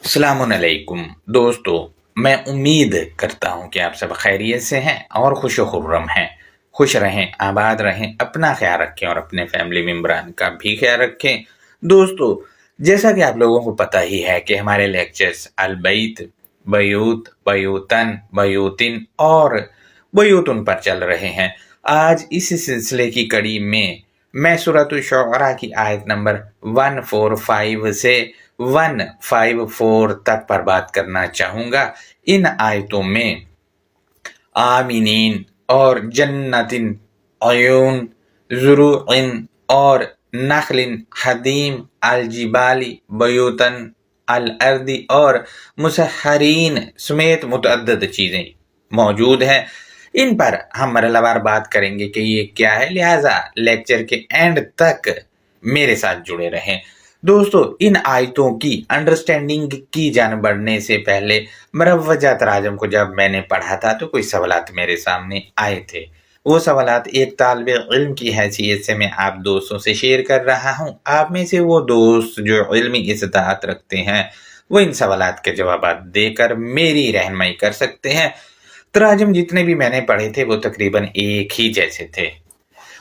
अस्सलामुअलैकुम दोस्तों, मैं उम्मीद करता हूँ कि आप सब खैरियत से हैं और खुश खुर्रम हैं। खुश रहें, आबाद रहें, अपना ख्याल रखें और अपने फैमिली मेम्बरान का भी ख्याल रखें। दोस्तों, जैसा कि आप लोगों को पता ही है कि हमारे लेक्चर्स अलबैत, बयूत, बयूतन, बयूतिन और बयूतुन पर चल रहे हैं। आज इस सिलसिले की कड़ी में मैं सूरह शुअरा की आयत नंबर 145 से 154 तक पर बात करना चाहूँगा। इन आयतों में आमिनीन और जन्नतिन, अयून, ज़ुरूइन और नखलिन, हदीम, अलजिबाली, बयूतन, अल अर्दी और मुसहरीन समेत मुतअद्दिद चीज़ें मौजूद हैं। इन पर हम मरहलावार बात करेंगे कि ये क्या है, लिहाजा लेक्चर के एंड तक मेरे साथ जुड़े रहें। दोस्तों, इन आयतों की अंडरस्टैंडिंग की जान बढ़ने से पहले मरवजा तराजम को जब मैंने पढ़ा था तो कुछ सवालात मेरे सामने आए थे। वो सवालात एक तालिब इल्म की हैसियत से मैं आप दोस्तों से शेयर कर रहा हूँ। आप में से वो दोस्त जो इल्मी इस्तात रखते हैं वो इन सवालात के जवाब देकर मेरी रहनुमाई कर सकते हैं। तराजम जितने भी मैंने पढ़े थे वो तकरीबन एक ही जैसे थे।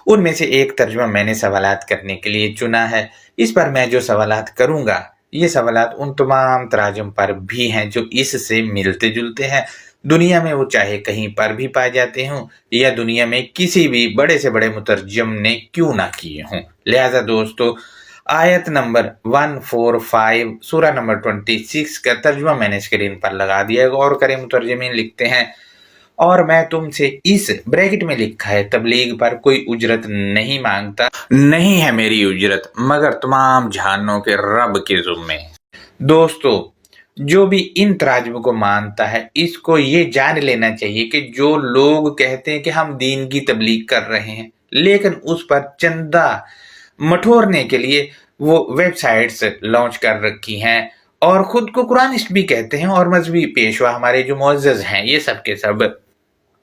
उनमें से एक तर्जुमा मैंने सवालात करने के लिए चुना है। इस पर मैं जो सवालात करूँगा ये सवालात उन तमाम तराजुम पर भी हैं जो इससे मिलते जुलते हैं। दुनिया में वो चाहे कहीं पर भी पाए जाते हों या दुनिया में किसी भी बड़े से बड़े मुतरजम ने क्यों ना किए हों। लिहाजा दोस्तों, आयत नंबर 145 सूरह नंबर 26 का तर्जुमा मैंने स्क्रीन पर लगा दिया है। गौर करें, मुतरजमीन लिखते हैं, और मैं तुमसे इस ब्रैकेट में लिखा है तबलीग पर कोई उजरत नहीं मांगता, नहीं है मेरी उजरत मगर तमाम जहानों के रब के ज़ुम्मे। दोस्तों, जो भी इन तराजम को मानता है इसको ये जान लेना चाहिए कि जो लोग कहते हैं कि हम दीन की तबलीग कर रहे हैं लेकिन उस पर चंदा मठोरने के लिए वो वेबसाइट्स लॉन्च कर रखी हैं और खुद को कुरानिस्ट भी कहते हैं और मजहबी पेशवा हमारे जो मुअज़्ज़ज़ हैं ये सब के सब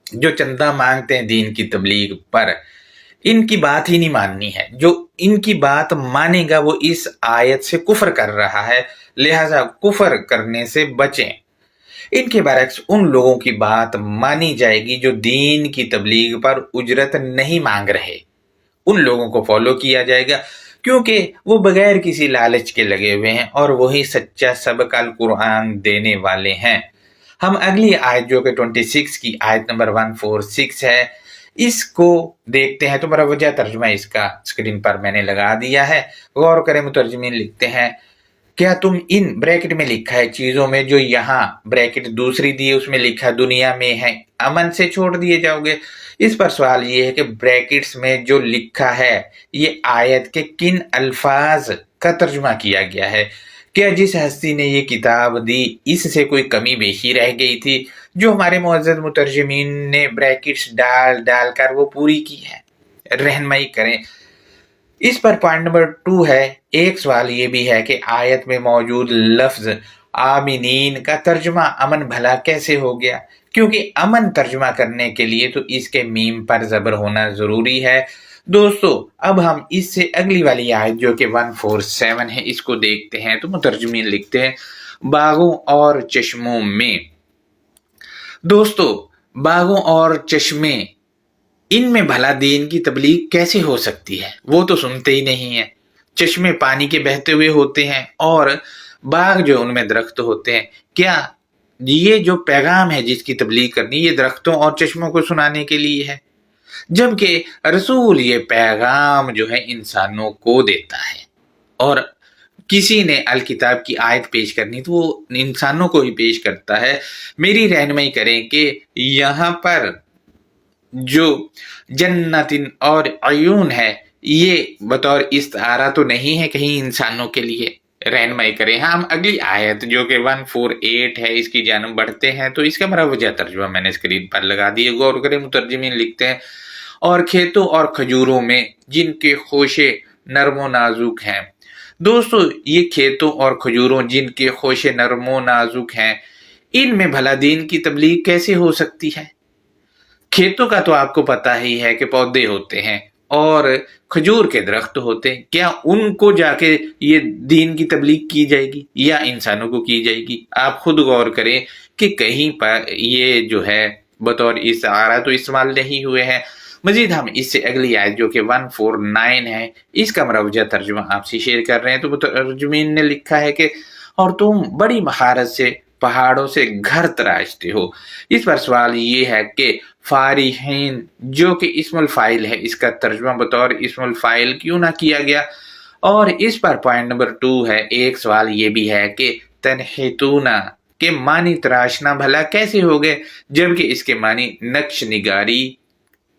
जो चंदा मांगते हैं दीन की तबलीग पर, इनकी बात ही नहीं माननी है। जो इनकी बात मानेगा वो इस आयत से कुफर कर रहा है, लिहाजा कुफर करने से बचें। इनके बरक्स उन लोगों की बात मानी जाएगी जो दीन की तबलीग पर उजरत नहीं मांग रहे। उन लोगों को फॉलो किया जाएगा क्योंकि वो बगैर किसी लालच के लगे हुए हैं और वही सच्चा सबकल कुरान देने वाले हैं। हम अगली आयत जो कि 26 की आयत नंबर 146 है इसको देखते हैं। तो मरवजा तर्जुमा इसका स्क्रीन पर मैंने लगा दिया है। गौर करें, मुतरजमीन लिखते हैं, क्या तुम इन ब्रैकेट में लिखा है चीज़ों में जो यहाँ ब्रैकेट दूसरी दी है उसमें लिखा दुनिया में है अमन से छोड़ दिए जाओगे? इस पर सवाल ये है कि ब्रैकेट्स में जो लिखा है ये आयत के किन अल्फाज का तर्जुमा किया गया है? क्या जिस हस्ती ने ये किताब दी इससे कोई कमी बेशी रह गई थी जो हमारे मुअज़्ज़ज़ मुतरजमीन ने ब्रैकेट्स डाल डाल कर वो पूरी की है? रहनुमाई करें। इस पर पॉइंट नंबर 2 है। एक सवाल ये भी है कि आयत में मौजूद लफ्ज आमिनीन का तर्जुमा अमन भला कैसे हो गया? क्योंकि अमन तर्जुमा करने के लिए तो इसके मीम पर ज़बर होना ज़रूरी है। दोस्तों, अब हम इससे अगली वाली आयत जो कि 147 है इसको देखते हैं। तो मुतरजमीन लिखते हैं, बागों और चश्मों में। दोस्तों, बागों और चश्मे, इनमें भला दीन की तबलीग कैसे हो सकती है? वो तो सुनते ही नहीं है। चश्मे पानी के बहते हुए होते हैं और बाग जो उनमें दरख्त होते हैं। क्या ये जो पैगाम है जिसकी तबलीग करनी ये दरख्तों और चश्मों को सुनाने के लिए है? जबकि रसूल ये पैगाम जो है इंसानों को देता है और किसी ने अल किताब की आयत पेश करनी तो वो इंसानों को ही पेश करता है। मेरी रहनुमाई करें कि यहाँ पर जो जन्नतिन और अयून है ये बतौर इस्तारा तो नहीं है कहीं इंसानों के लिए। रहनुमाई करें। हम अगली आयत जो कि 148 है इसकी जानब बढ़ते हैं। तो इसका मरवजा तर्जुमा मैंने स्क्रीन पर लगा दिया। गौर करें, मुतरजमीन लिखते हैं, और खेतों और खजूरों में जिनके खोशे नरमो नाजुक हैं। दोस्तों, ये खेतों और खजूरों जिनके खोशे नरमो नाजुक हैं, इनमें भला दीन की तबलीग कैसे हो सकती है? खेतों का तो आपको पता ही है कि पौधे होते हैं, और खजूर के दरख्त होते हैं, क्या उनको जाके ये दीन की तबलीग की जाएगी या इंसानों को की जाएगी? आप खुद गौर करें कि कहीं पर ये जो है बतौर इशारा तो इस्तेमाल नहीं हुए हैं। मजीद हम इससे अगली आयत जो कि 149 है, इसका मरवजा तर्जुमा आपसे शेयर कर रहे हैं। तो मुतरजमीन ने लिखा है कि और तुम बड़ी महारत से पहाड़ों से घर तराशते हो। इस पर सवाल ये है कि फारिहीन जो कि इस्मुल फाइल है, इसका तर्जुमा बतौर इस्मुल फाइल क्यों ना किया गया? और इस पर पॉइंट नंबर 2 है, एक सवाल ये भी है कि तनहितूना के मानी तराशना भला कैसे हो गए, जबकि इसके मानी नक्श निगारी,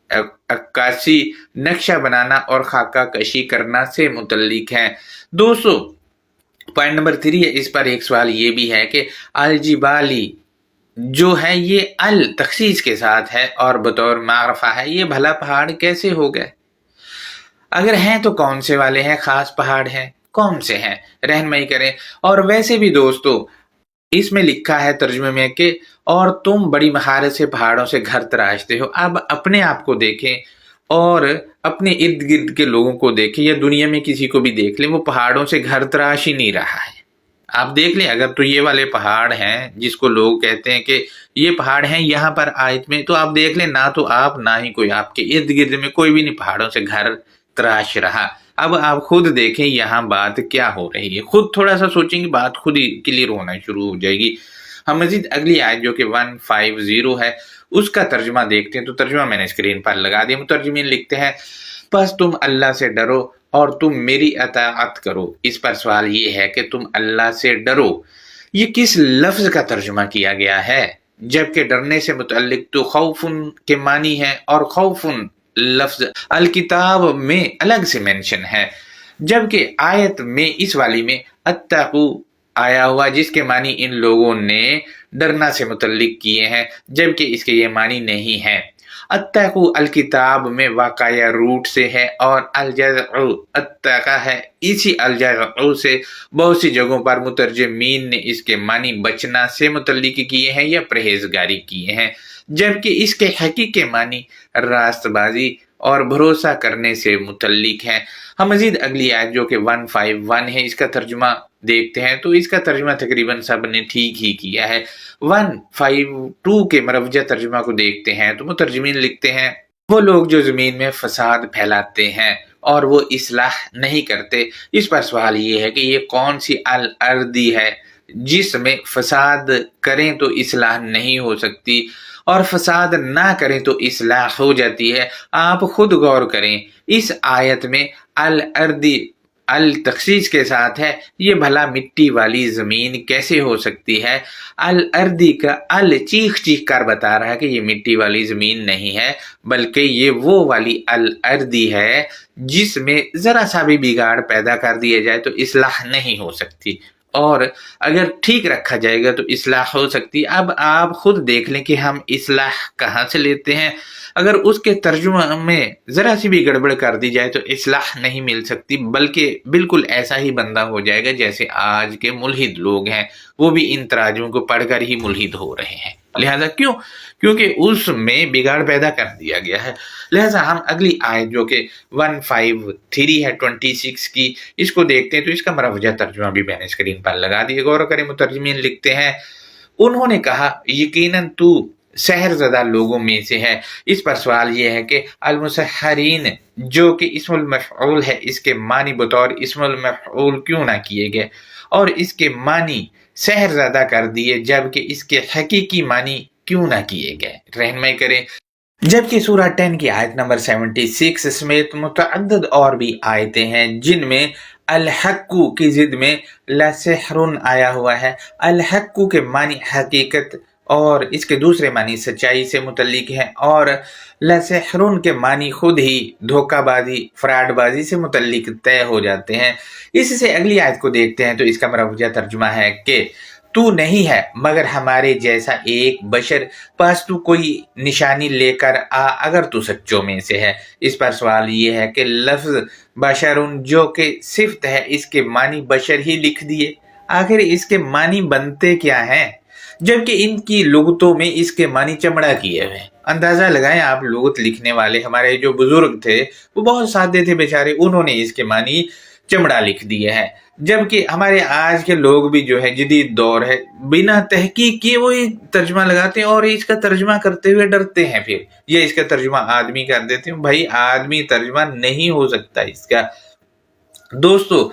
अक्कासी, नक्शा बनाना और खाका कशी करना से मुतल्लिक है। दोस्तों, पॉइंट नंबर 3 है, इस पर एक सवाल ये भी है कि अलजिबाली जो है ये अल तखसीस के साथ है और बतौर मारफा है, ये भला पहाड़ कैसे हो गए? अगर हैं तो कौन से वाले हैं? खास पहाड़ हैं, कौन से हैं? रहनुमाई करें। और वैसे भी दोस्तों, इसमें लिखा है तर्जुमे में कि और तुम बड़ी महारत से पहाड़ों से घर तराशते हो। अब अपने आप को देखें और अपने इर्द गिर्द के लोगों को देखें या दुनिया में किसी को भी देख लें, वो पहाड़ों से घर तराश ही नहीं रहा है। आप देख लें, अगर तो ये वाले पहाड़ हैं जिसको लोग कहते हैं कि ये पहाड़ हैं यहाँ पर आयत में, तो आप देख लें ना तो आप ना ही कोई आपके इर्द गिर्द में कोई भी नहीं पहाड़ों से घर तराश रहा। अब आप खुद देखें यहाँ बात क्या हो रही है, खुद थोड़ा सा सोचेंगे बात खुद ही क्लियर होना शुरू हो जाएगी। हम मजीद अगली आयत जो कि 150 है उसका तर्जुमा देखते हैं। तो तर्जुमा मैंने स्क्रीन पर लगा दिया। मुतर्जमीन लिखते हैं, बस तुम अल्लाह से डरो और तुम मेरी अताअत करो। इस पर सवाल ये है कि तुम अल्लाह से डरो, ये किस लफ्ज का तर्जुमा किया गया है? जबकि डरने से मुतल्लिक तो खौफुन के मानी है और खौफुन लफ्ज अल किताब में अलग से मेंशन है, जबकि आयत में इस वाली में अत्तकू आया हुआ जिसके मानी इन लोगों ने डरना से मुतल्लिक किए हैं, जबकि इसके ये मानी नहीं है। अत्तकू अल किताब में वाक़या रूट से है और अलजज़उ अत्तका है। इसी अलजज़उ से बहुत सी जगहों पर मुतर्जमीन ने इसके मानी बचना से मुतल्लिक किए हैं या परहेजगारी किए हैं, जबकि इसके हकीकी मानी रास्तबाजी और भरोसा करने से मुतल्लिक है। हम मजीद अगली आयत जो कि 151 है इसका तर्जुमा देखते हैं। तो इसका तर्जुमा तकरीबन सब ने ठीक ही किया है। 152 के मरवजा तर्जुमा को देखते हैं तो मुतर्जमीन लिखते हैं, वो लोग जो जमीन में फसाद फैलाते हैं और वो इस्लाह नहीं करते। इस पर सवाल ये है कि ये कौन सी अल अर्दी है जिसमें फसाद करें तो इस्लाह नहीं हो सकती और फसाद ना करें तो इस्लाह हो जाती है। आप खुद गौर करें, इस आयत में अल अर्दी अल तखसीस के साथ है, ये भला मिट्टी वाली जमीन कैसे हो सकती है? अल अर्दी का अल चीख चीख कर बता रहा है कि ये मिट्टी वाली जमीन नहीं है, बल्कि ये वो वाली अल अर्दी है जिसमें जरा सा भी बिगाड़ पैदा कर दिया जाए तो इस्लाह नहीं हो सकती, और अगर ठीक रखा जाएगा तो इस्लाह हो सकती। अब आप खुद देख लें कि हम इस्लाह कहाँ से लेते हैं। अगर उसके तर्जुमा में जरा सी भी गड़बड़ कर दी जाए तो इस्लाह नहीं मिल सकती, बल्कि बिल्कुल ऐसा ही बंदा हो जाएगा जैसे आज के मुल्हिद लोग हैं, वो भी इन तराजुमों को पढ़कर ही मुल्हिद हो रहे हैं। लिहाजा क्योंकि उसमें बिगाड़ पैदा कर दिया गया है। लिहाजा हम अगली आयत जो कि 153 है 26 की, इसको देखते हैं। तो इसका मरवजा तर्जुमा भी मैंने स्क्रीन पर लगा दिया, गौर करें। मुतर्जमीन लिखते हैं, उन्होंने कहा यकीनन तू सहरज़दा लोगों में से है। इस पर सवाल यह है कि अल-मुसहरीन जो कि इस्मुल मफ़ऊल है, इसके मानी बतौर इस्मुल मफ़ऊल क्यों ना किए गए और इसके मानी सहरज़दा कर दिए, जबकि इसके हकीकी मानी क्यों ना किए गए? रहनुमाई करें। जबकि सूरह 10 की आयत नंबर 76 समेत मुतअद्दिद और भी आयतें हैं जिनमें अल-हक्कु की जिद में लसिहरुन आया हुआ है। अल-हक्कु के मानी हकीकत और इसके दूसरे मानी सच्चाई से मुतल्लिक है, और लसिहरुन के मानी खुद ही धोखाबाजी फ्रॉडबाजी से मुतल्लिक तय हो जाते हैं। इससे अगली आयत को देखते हैं। तो इसका मरवजा तर्जुमा है कि तू नहीं है मगर हमारे जैसा एक बशर, पास तू कोई निशानी लेकर आ अगर तू सच्चों में से है। इस पर सवाल ये है कि लफ्ज बशरुन जो कि सिफ्त है, इसके मानी बशर ही लिख दिए, आखिर इसके मानी बनते क्या हैं? जबकि इनकी लुगतों में इसके मानी चमड़ा किए हुए हैं। अंदाजा लगाएं आप, लुग़त लिखने वाले हमारे जो बुजुर्ग थे वो बहुत सादे थे बेचारे, उन्होंने इसके मानी चमड़ा लिख दिया है। जबकि हमारे आज के लोग भी जो है, जदीद दौर है, बिना तहकीक किए वो ये तर्जमा लगाते हैं और इसका तर्जमा करते हुए डरते हैं, फिर ये इसका तर्जमा आदमी कर देते हैं। भाई आदमी तर्जमा नहीं हो सकता इसका। दोस्तों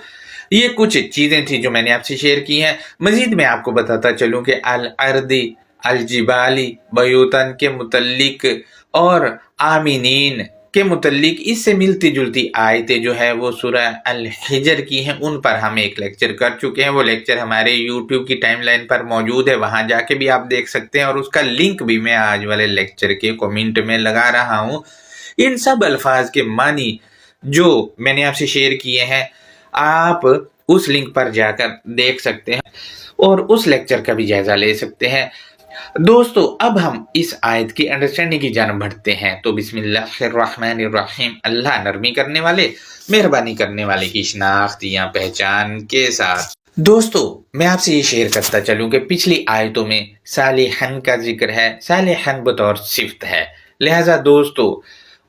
ये कुछ चीजें थी जो मैंने आपसे शेयर की हैं। मजीद मैं आपको बताता चलूं कि अल अर्दी अल जिबाली बयूतन के मुतल्लिक और आमीनीन के मुतल्लिक इससे मिलती जुलती आयतें जो है वो सूरह अल हिजर की हैं, उन पर हम एक लेक्चर कर चुके हैं। वो लेक्चर हमारे यूट्यूब की टाइमलाइन पर मौजूद है, वहां जाके भी आप देख सकते हैं और उसका लिंक भी मैं आज वाले लेक्चर के कमेंट में लगा रहा हूं। इन सब अल्फाज के मानी जो मैंने आपसे शेयर किए हैं आप उस लिंक पर जाकर देख सकते हैं और उस लेक्चर का भी जायजा ले सकते हैं। दोस्तों अब हम इस आयत की अंडरस्टैंडिंग की जानब बढ़ते हैं। तो बिस्मिल्लाहिर्रहमानिर्रहीम, अल्लाह नरमी करने वाले मेहरबानी करने वाले की शनाख्त या पहचान के साथ। दोस्तों मैं आपसे ये शेयर करता चलूं कि पिछली आयतों में सालिहन का जिक्र है, सालिहन बतौर सिफ्त है, लिहाजा दोस्तों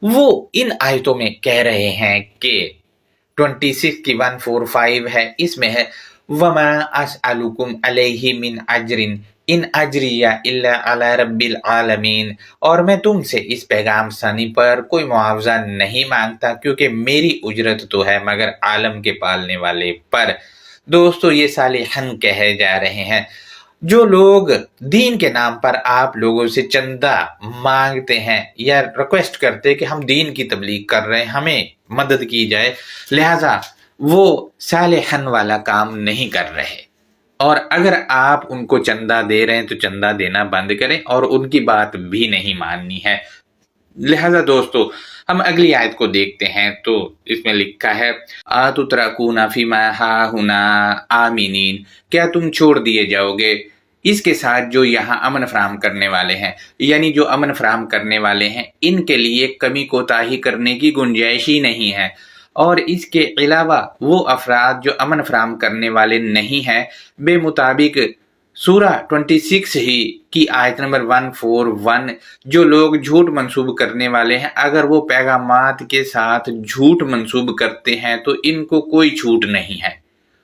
वो इन आयतों में कह रहे हैं कि 26 की 145 है, इसमें है वमा अस्अलुकुम अलैहि मिन अजरिन इन अजरिया इल्ला अला रब्बिल आलमीन, और मैं तुमसे इस पैगाम सानी पर कोई मुआवजा नहीं मांगता क्योंकि मेरी उजरत तो है मगर आलम के पालने वाले पर। दोस्तों ये सालिहन कहे जा रहे हैं। जो लोग दीन के नाम पर आप लोगों से चंदा मांगते हैं या रिक्वेस्ट करते हैं कि हम दीन की तबलीग कर रहे हैं, हमें मदद की जाए, लिहाजा वो सालिहन वाला काम नहीं कर रहे। और अगर आप उनको चंदा दे रहे हैं तो चंदा देना बंद करें और उनकी बात भी नहीं माननी है। लिहाजा दोस्तों हम अगली आयत को देखते हैं। तो इसमें लिखा है आतुतरकूना फीमा हाहुना आमीनीन, क्या तुम छोड़ दिए जाओगे इसके साथ जो यहाँ अमन फराहम करने वाले हैं, यानी जो अमन फराहम करने वाले हैं इनके लिए कमी कोताही करने की गुंजाइश ही नहीं है। और इसके अलावा वो अफराद जो अमन फराहम करने वाले नहीं हैं, बेमुताबिक सूरा 26 ही की आयत नंबर 141, जो लोग झूठ मंसूब करने वाले हैं, अगर वो पैगामात के साथ झूठ मंसूब करते हैं तो इनको कोई छूट नहीं है।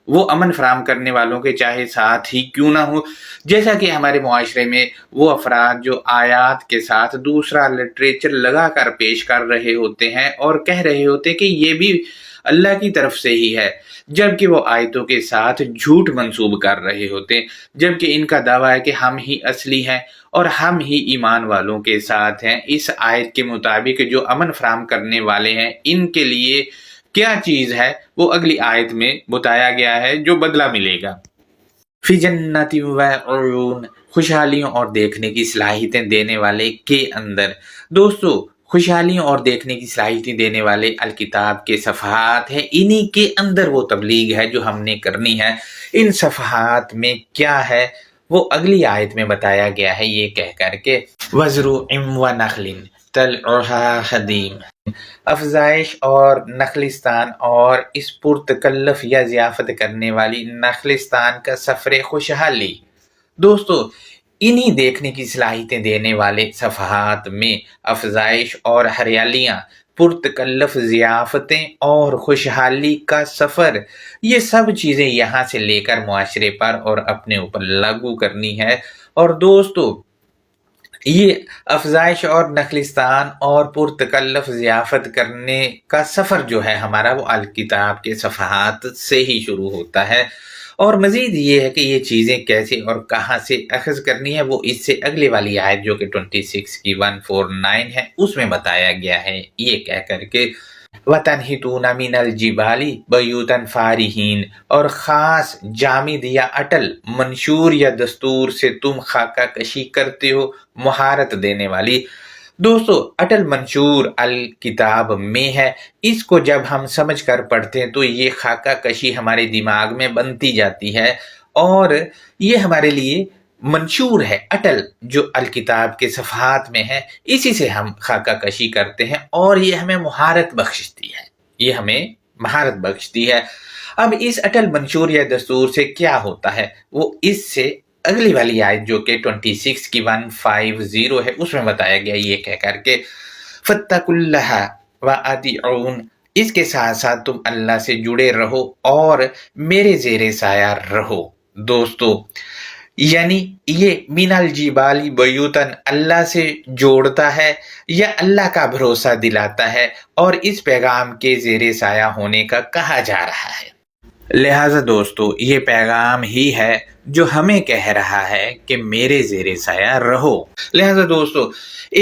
वो अमन फराहम करने वालों के चाहे साथ ही क्यों ना हो। जैसा कि हमारे मुआशरे में वो अफराद जो आयात के साथ दूसरा लिटरेचर लगा कर पेश कर रहे होते हैं और कह रहे होते कि ये भी अल्लाह की तरफ से ही है, जबकि वो आयतों के साथ झूठ मंसूब कर रहे होते, जबकि इनका दावा है कि हम ही असली हैं और हम ही ईमान वालों के साथ हैं। इस आयत के मुताबिक जो अमन फराहम करने वाले हैं इनके लिए क्या चीज है वो अगली आयत में बताया गया है, जो बदला मिलेगा। फी जन्नति व उयून, खुशहालियों और देखने की सलाहियतें देने वाले के अंदर। दोस्तों खुशहालियों और देखने की सलाहियतें देने वाले अलकिताब के सफ़हात हैं, इन्हीं के अंदर वो तबलीग है जो हमने करनी है। इन सफ़हात में क्या है वो अगली आयत में बताया गया है, ये कह करके वज़रुइम व नखलिन तलउहा हदीम, अफजाइश और नखलिस्तान और इस पुरतकल्लफ या ज़ियाफ़त करने वाली नखलिस्तान का सफ़र खुशहाली। दोस्तों इन्हीं देखने की सलाहियतें देने वाले सफ़हात में अफजाइश और हरियालियाँ, पुरतकल्लफ ज़ियाफ़तें और खुशहाली का सफ़र, ये सब चीज़ें यहाँ से लेकर मुआशरे पर और अपने ऊपर लागू करनी है। और दोस्तों ये अफजाइश और नखलिस्तान और पुरतकल्लफ ज़ियाफ़त करने का सफ़र जो है हमारा वो अलकिताब के सफ़हात से ही शुरू होता है। और मज़ीद ये है कि ये चीज़ें कैसे और कहाँ से अख़ज़ करनी है वो इससे अगले वाली आयत जो कि 26 की 149 है उसमें बताया गया है, ये कह करके वतनहितूना मिनल जिबाली बयूतन फारिहीन, और ख़ास जामिद या अटल मंशूर या दस्तूर से तुम खाका कशी करते हो, मुहारत देने वाली। दोस्तों अटल मंशूर अल किताब में है, इसको जब हम समझ कर पढ़ते हैं तो ये खाका कशी हमारे दिमाग में बनती जाती है और ये हमारे लिए मंशूर है, अटल जो अल किताब के सफ़हात में है, इसी से हम खाका कशी करते हैं और ये हमें महारत बख्शती है, ये हमें महारत बख्शती है। अब इस अटल मंशूर या दस्तूर से क्या होता है वो इससे اگلی والی آیت جو کہ 26 کی 150 ہے، اس میں بتایا گیا یہ کہہ کر کے فَاتَّقُوا اللَّهَ وَأَطِیعُونِ، اس کے ساتھ ساتھ تم اللہ سے جڑے رہو اور میرے زیر سایہ رہو۔ دوستو یعنی یہ من الجبال بیوتن اللہ سے جوڑتا ہے یا اللہ کا بھروسہ دلاتا ہے اور اس پیغام کے زیر سایہ ہونے کا کہا جا رہا ہے۔ لہٰذا دوستو یہ پیغام ہی ہے جو ہمیں کہہ رہا ہے کہ میرے زیر سایہ رہو۔ لہٰذا دوستو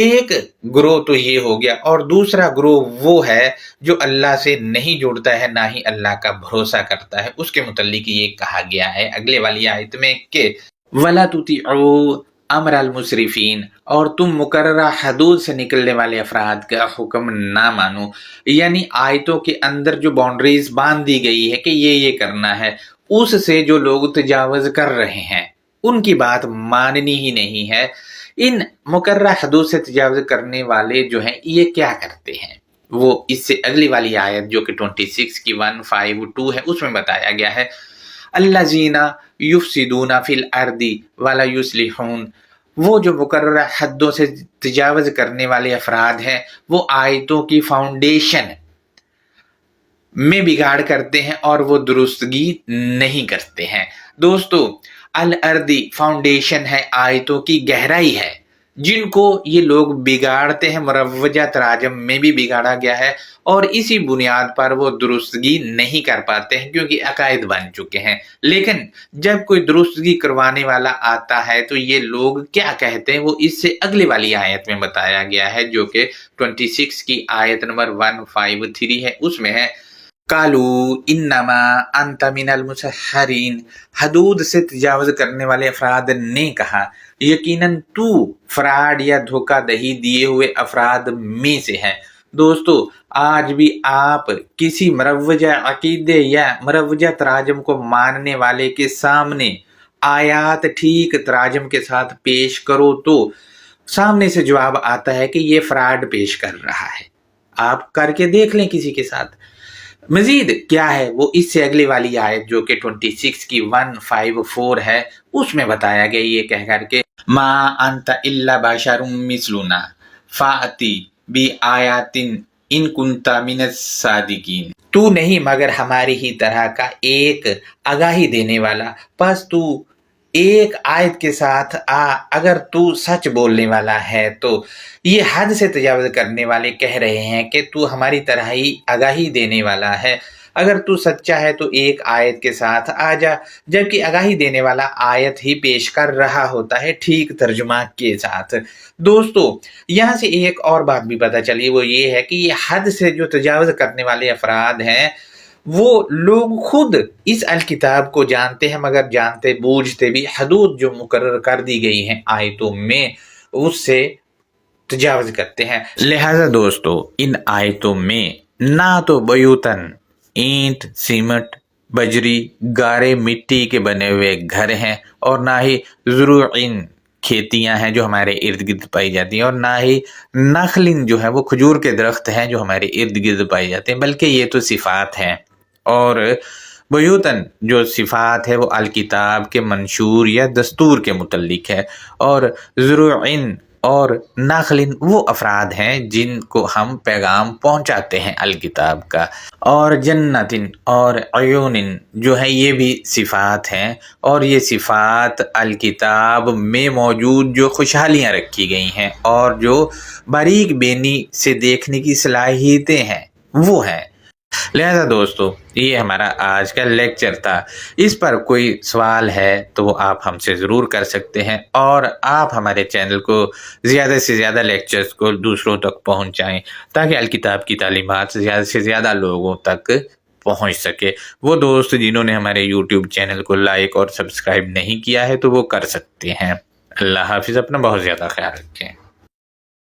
ایک گروہ تو یہ ہو گیا، اور دوسرا گروہ وہ ہے جو اللہ سے نہیں جڑتا ہے نہ ہی اللہ کا بھروسہ کرتا ہے۔ اس کے متعلق یہ کہا گیا ہے اگلے والی آیت میں کہ وَلَا تُطِیعُوا امر المسرفین، اور تم مقررہ حدود سے نکلنے والے افراد کا حکم نہ مانو۔ یعنی آیتوں کے اندر جو باؤنڈریز باندھ دی گئی ہے کہ یہ کرنا ہے، اس سے جو لوگ تجاوز کر رہے ہیں ان کی بات ماننی ہی نہیں ہے۔ ان مقررہ حدود سے تجاوز کرنے والے جو ہیں یہ کیا کرتے ہیں، وہ اس سے اگلی والی آیت جو کہ 26 کی 152 ہے اس میں بتایا گیا ہے الذین یفسدون فی الارض ولا یصلحون، وہ جو مقررہ حدوں سے تجاوز کرنے والے افراد ہیں وہ آیتوں کی فاؤنڈیشن میں بگاڑ کرتے ہیں اور وہ درستگی نہیں کرتے ہیں۔ دوستو الارض فاؤنڈیشن ہے، آیتوں کی گہرائی ہے، جن کو یہ لوگ بگاڑتے ہیں، مروجہ تراجم میں بھی بگاڑا گیا ہے اور اسی بنیاد پر وہ درستگی نہیں کر پاتے ہیں کیونکہ عقائد بن چکے ہیں۔ لیکن جب کوئی درستگی کروانے والا آتا ہے تو یہ لوگ کیا کہتے ہیں، وہ اس سے اگلی والی آیت میں بتایا گیا ہے جو کہ 26 کی آیت نمبر 153 ہے، اس میں ہے قالوا انما انت من المسحرین، حدود سے تجاوز کرنے والے افراد نے کہا یقیناً تو فراڈ یا دھوکہ دہی دیے ہوئے افراد میں سے ہے۔ دوستو آج بھی آپ کسی مروجہ عقیدے یا مروجہ تراجم کو ماننے والے کے سامنے آیات ٹھیک تراجم کے ساتھ پیش کرو تو سامنے سے جواب آتا ہے کہ یہ فراڈ پیش کر رہا ہے۔ آپ کر کے دیکھ لیں کسی کے ساتھ۔ مزید کیا ہے وہ اس سے اگلی والی آیت جو کہ 26 کی 154 ہے اس میں بتایا گیا یہ کہہ کر کے ما انت الا بشر مثلنا فاتی بآیات ان کنت من الصادقین، تو نہیں مگر ہماری ہی طرح کا ایک آگاہی دینے والا، پس تو ایک آیت کے ساتھ اگر تو سچ بولنے والا ہے۔ تو یہ حد سے تجاوز کرنے والے کہہ رہے ہیں کہ تو ہماری طرح ہی آگاہی دینے والا ہے، اگر تو سچا ہے تو ایک آیت کے ساتھ آ جا، جبکہ آگاہی دینے والا آیت ہی پیش کر رہا ہوتا ہے ٹھیک ترجمہ کے ساتھ۔ دوستو یہاں سے ایک اور بات بھی پتہ چلی، وہ یہ ہے کہ یہ حد سے جو تجاوز کرنے والے افراد ہیں وہ لوگ خود اس الکتاب کو جانتے ہیں، مگر جانتے بوجھتے بھی حدود جو مقرر کر دی گئی ہیں آیتوں میں اس سے تجاوز کرتے ہیں۔ لہٰذا دوستو ان آیتوں میں نہ تو بیوتن اینٹ، سیمنٹ، بجری، گارے، مٹی کے بنے ہوئے گھر ہیں، اور نہ ہی زروعین کھیتیاں ہیں جو ہمارے ارد گرد پائی جاتی ہیں، اور نہ ہی نخلن جو ہے وہ کھجور کے درخت ہیں جو ہمارے ارد گرد پائی جاتے ہیں، بلکہ یہ تو صفات ہیں۔ اور بیوتن جو صفات ہے وہ الکتاب کے منشور یا دستور کے متعلق ہے، اور زروعین اور ناخلین وہ افراد ہیں جن کو ہم پیغام پہنچاتے ہیں الکتاب کا، اور جنتن اور عیون جو ہے یہ بھی صفات ہیں، اور یہ صفات الکتاب میں موجود جو خوشحالیاں رکھی گئی ہیں اور جو باریک بینی سے دیکھنے کی صلاحیتیں ہیں وہ ہیں۔ لہذا دوستو یہ ہمارا آج کا لیکچر تھا، اس پر کوئی سوال ہے تو وہ آپ ہم سے ضرور کر سکتے ہیں، اور آپ ہمارے چینل کو زیادہ سے زیادہ لیکچرز کو دوسروں تک پہنچائیں تاکہ الکتاب کی تعلیمات زیادہ سے زیادہ لوگوں تک پہنچ سکے۔ وہ دوست جنہوں نے ہمارے یوٹیوب چینل کو لائک اور سبسکرائب نہیں کیا ہے تو وہ کر سکتے ہیں۔ اللہ حافظ، اپنا بہت زیادہ خیال رکھیں۔